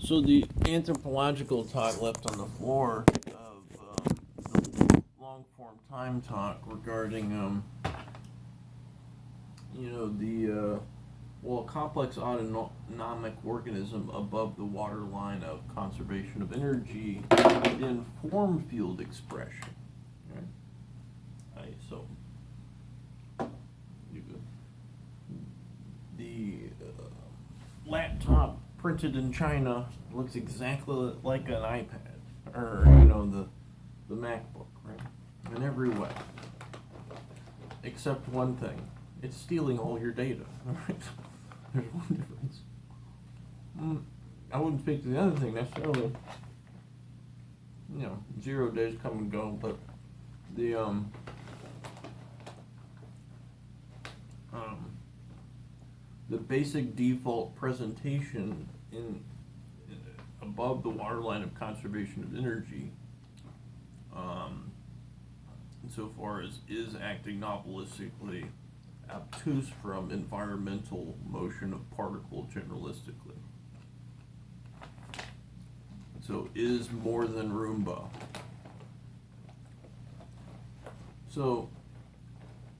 So the anthropological talk left on the floor of the long form time talk regarding the a complex autonomic organism above the waterline of conservation of energy in form field expression. Right? So you go. The laptop printed in China looks exactly like an iPad or the MacBook, right? In every way, except one thing: it's stealing all your data. Right? There's one difference. I wouldn't speak to the other thing necessarily. 0 days come and go, but the basic default presentation in above the waterline of conservation of energy, insofar as is acting novelistically obtuse from environmental motion of particle generalistically. So is more than Roomba. So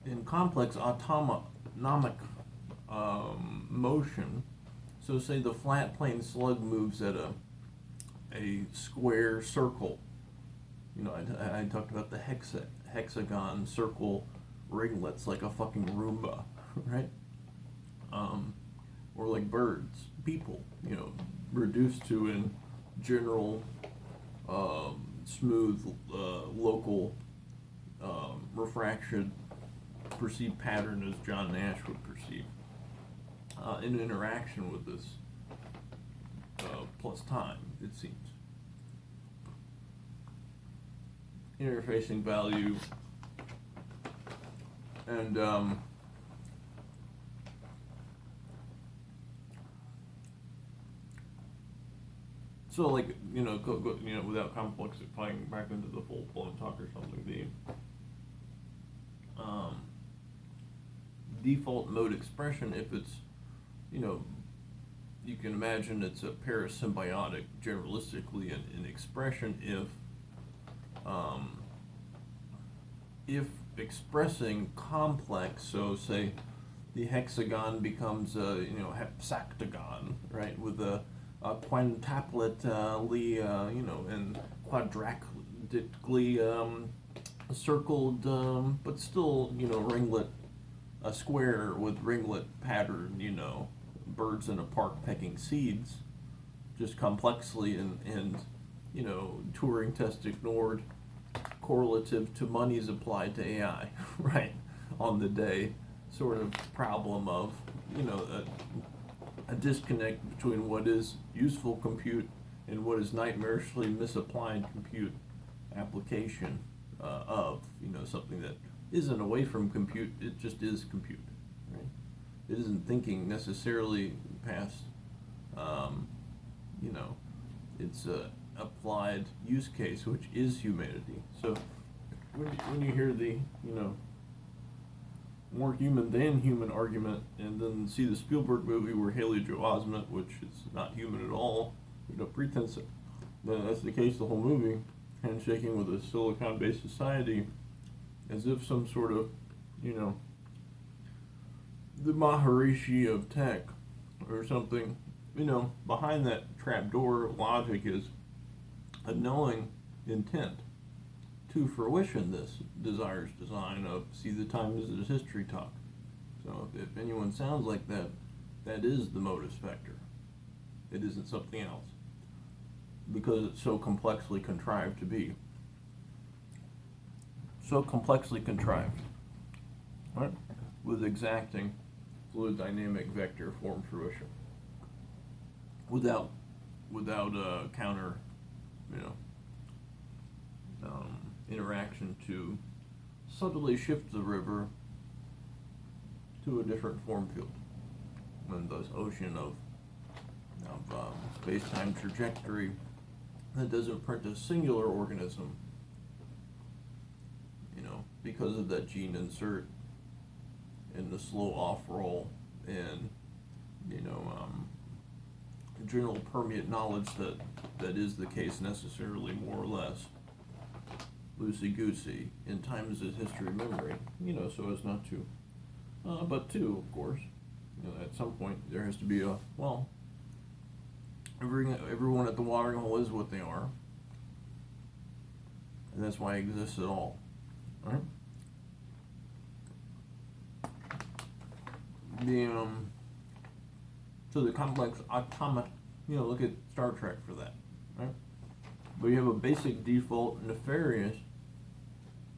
in complex autonomic motion, so say the flat plane slug moves at a square circle. I talked about the hexagon circle ringlets like a fucking Roomba, right? Or like birds, people, reduced to in general, smooth, local refraction, perceived pattern as John Nash would perceive, in interaction with this plus time, it seems. Interfacing value and so like without complexifying back into the full blown talk or something, the default mode expression, if it's you can imagine it's a parasymbiotic generalistically in expression if expressing complex, so say the hexagon becomes a hepsactagon, right, with a quintupletly and quadratically circled, but still ringlet, a square with ringlet pattern, birds in a park pecking seeds, just complexly and Turing test ignored, correlative to monies applied to AI, right, on the day sort of problem of a disconnect between what is useful compute and what is nightmarishly misapplied compute application of something that isn't away from compute, it just is compute, right? It isn't thinking necessarily past it's a applied use case, which is humanity. So when you hear the more human than human argument, and then see the Spielberg movie where Haley Joel Osment, which is not human at all, no pretense, then that's the case the whole movie, handshaking with a silicon-based society, as if some sort of the Maharishi of tech or something. Behind that trapdoor logic is a knowing intent to fruition this desires design of see the times as history talk. So if anyone sounds like that, that is the modus vector. It isn't something else, because it's so complexly contrived to be. So complexly contrived, right? With exacting fluid dynamic vector form fruition. Without a counter, interaction to subtly shift the river to a different form field. When this ocean of space-time trajectory that doesn't print a singular organism, because of that gene insert and the slow off roll and general permeate knowledge that is the case necessarily, more or less, loosey-goosey, in times of history memory, so as not to, but two, of course, at some point there has to be everyone at the watering hole is what they are, and that's why it exists at all, right? So the complex autonomic, look at Star Trek for that, right? But you have a basic default nefarious.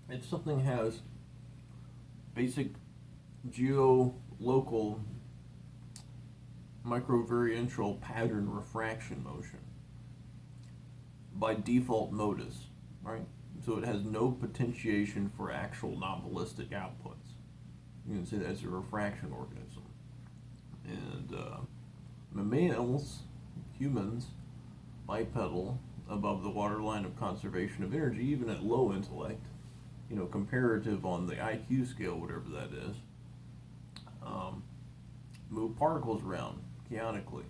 If something has basic geolocal microvariantial pattern refraction motion by default modus, right? So it has no potentiation for actual novelistic outputs. You can say that's a refraction organism. And mammals, humans, bipedal, above the waterline of conservation of energy, even at low intellect, comparative on the IQ scale, whatever that is, move particles around chaotically,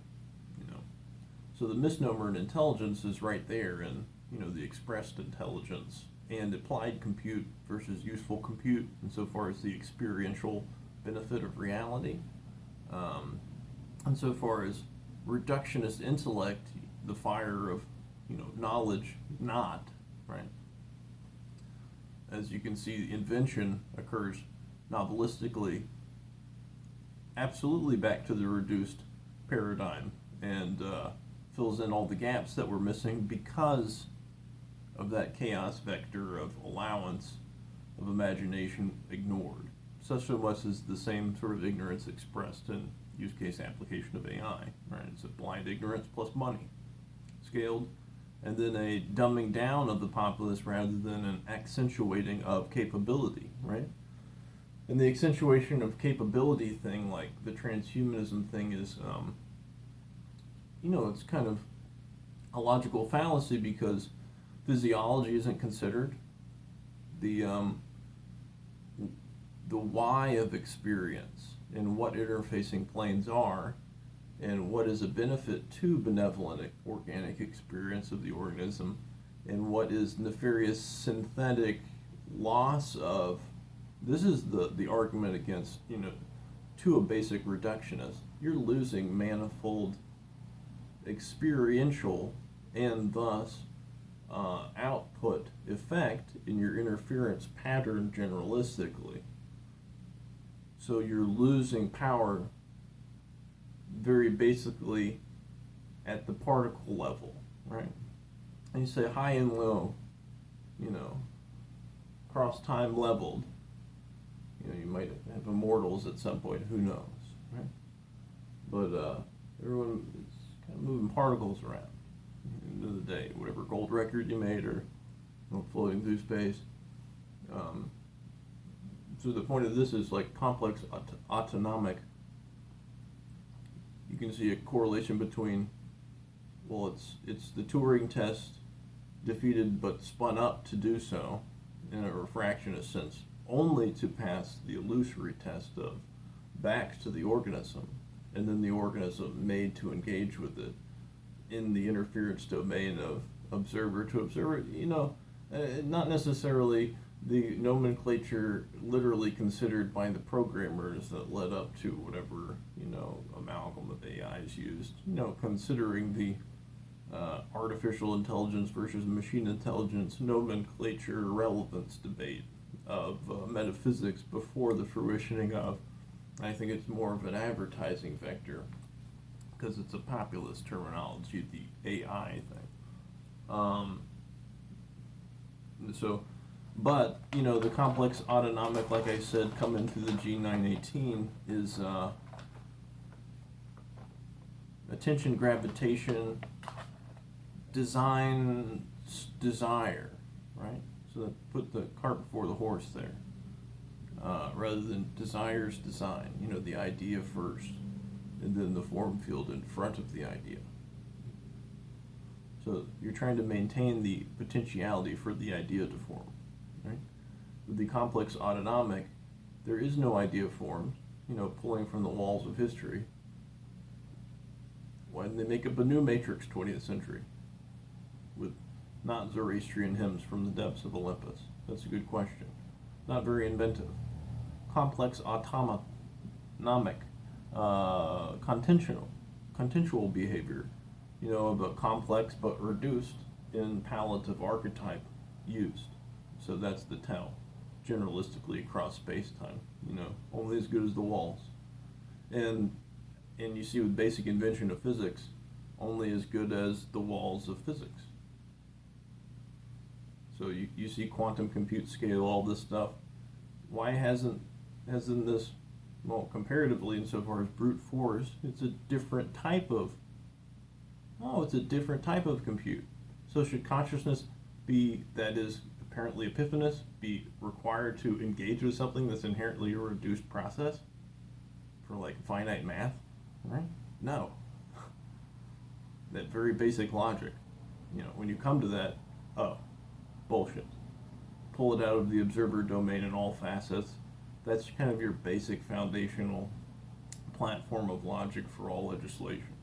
So the misnomer in intelligence is right there in, the expressed intelligence and applied compute versus useful compute, insofar as the experiential benefit of reality. Insofar as reductionist intellect, the fire of, knowledge, not, right? As you can see, invention occurs novelistically, absolutely back to the reduced paradigm, and fills in all the gaps that were missing because of that chaos vector of allowance of imagination ignored. Such so much as the same sort of ignorance expressed in use case application of AI, right? It's a blind ignorance plus money, scaled, and then a dumbing down of the populace rather than an accentuating of capability, right? And the accentuation of capability thing, like the transhumanism thing, is, it's kind of a logical fallacy because physiology isn't considered. The why of experience and what interfacing planes are and what is a benefit to benevolent organic experience of the organism and what is nefarious synthetic loss of. This is the argument against, to a basic reductionist. You're losing manifold experiential and thus output effect in your interference pattern generalistically. So you're losing power very basically at the particle level, right? And you say high and low, cross time leveled. You might have immortals at some point, who knows, right? But everyone is kind of moving particles around at the end of the day, whatever gold record you made or floating through space. So the point of this is like complex autonomic. You can see a correlation between, it's the Turing test defeated but spun up to do so in a refractionist sense, only to pass the illusory test of back to the organism, and then the organism made to engage with it in the interference domain of observer to observer. Not necessarily the nomenclature literally considered by the programmers that led up to whatever, amalgam of AIs used, considering the artificial intelligence versus machine intelligence nomenclature relevance debate of metaphysics before the fruitioning of. I think it's more of an advertising vector because it's a populist terminology, the AI thing. But the complex autonomic, like I said, coming through the G918 is attention, gravitation, design, desire, right? So that put the cart before the horse there, rather than desires, design. The idea first, and then the form field in front of the idea. So you're trying to maintain the potentiality for the idea to form, right? With the complex autonomic, there is no idea formed, pulling from the walls of history. Why didn't they make up a new Matrix 20th century with not Zoroastrian hymns from the depths of Olympus? That's a good question. Not very inventive. Complex autonomic, contentual behavior, but complex but reduced in palliative archetype used. So that's the tau, generalistically across space-time, only as good as the walls. And you see with basic invention of physics, only as good as the walls of physics. So you see quantum compute scale, all this stuff. Why hasn't this, well, comparatively insofar as brute force, it's a different type of compute. So should consciousness be, that is apparently epiphanous, be required to engage with something that's inherently a reduced process for like finite math, right? No. That very basic logic, when you come to that, oh, bullshit. Pull it out of the observer domain in all facets. That's kind of your basic foundational platform of logic for all legislation.